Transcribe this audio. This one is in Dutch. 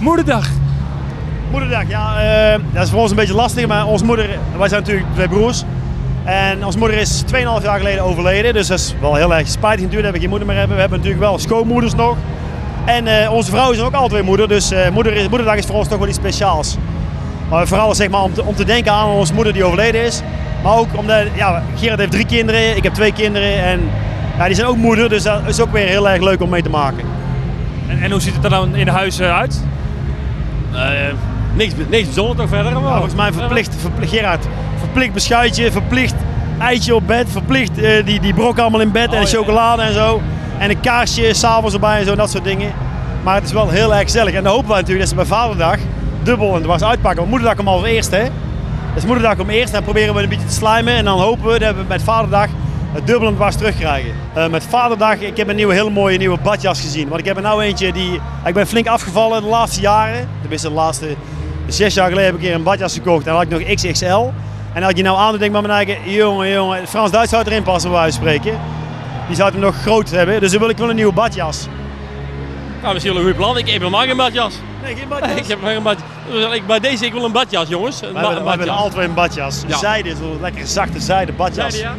Moederdag. Moederdag, ja, dat is voor ons een beetje lastig, maar onze moeder, wij zijn natuurlijk 2 broers. En onze moeder is 2,5 jaar geleden overleden, dus dat is wel heel erg spijtig natuurlijk dat we geen moeder meer hebben. We hebben natuurlijk wel schoonmoeders nog. En onze vrouw is ook altijd moeder, dus moederdag is voor ons toch wel iets speciaals. Maar vooral zeg maar, om te denken aan onze moeder die overleden is. Maar ook omdat, ja, Gerard heeft 3 kinderen, ik heb 2 kinderen en ja, die zijn ook moeder, dus dat is ook weer heel erg leuk om mee te maken. En hoe ziet het er dan in huis uit? Niks bijzonder toch verder? Ja, volgens mij Gerard, verplicht beschuitje, verplicht eitje op bed, verplicht die brok allemaal in bed en de chocolade en zo. En een kaarsje s'avonds erbij en zo, dat soort dingen. Maar het is wel heel erg gezellig. En dan hopen we natuurlijk dat ze bij Vaderdag dubbel en dwars uitpakken. Want Moederdag komt als eerste, hè. Dus Moederdag komt eerst en dan proberen we een beetje te slijmen. En dan hopen we dat we met Vaderdag het dubbel en dwars terugkrijgen. Met Vaderdag, ik heb een hele mooie nieuwe badjas gezien. Want ik heb er nou eentje ik ben flink afgevallen de laatste jaren. Tenminste de laatste 6 jaar geleden heb ik een keer een badjas gekocht. En dan had ik nog XXL. En als ik die nou aan doe, denk ik bij mijn eigen, jongen, Frans-Duits zou erin passen, bij wijze van spreken. Die zou hem nog groot hebben, dus dan wil ik wel een nieuwe badjas. Nou, misschien wel een goed plan. Ik heb helemaal geen badjas. Nee, geen badjas? Ik heb nog geen badjas. Bij deze ik wil een badjas, jongens. We hebben altijd een badjas. Ja. Zijde, zo'n lekkere zachte zijde badjas. Zijde, ja.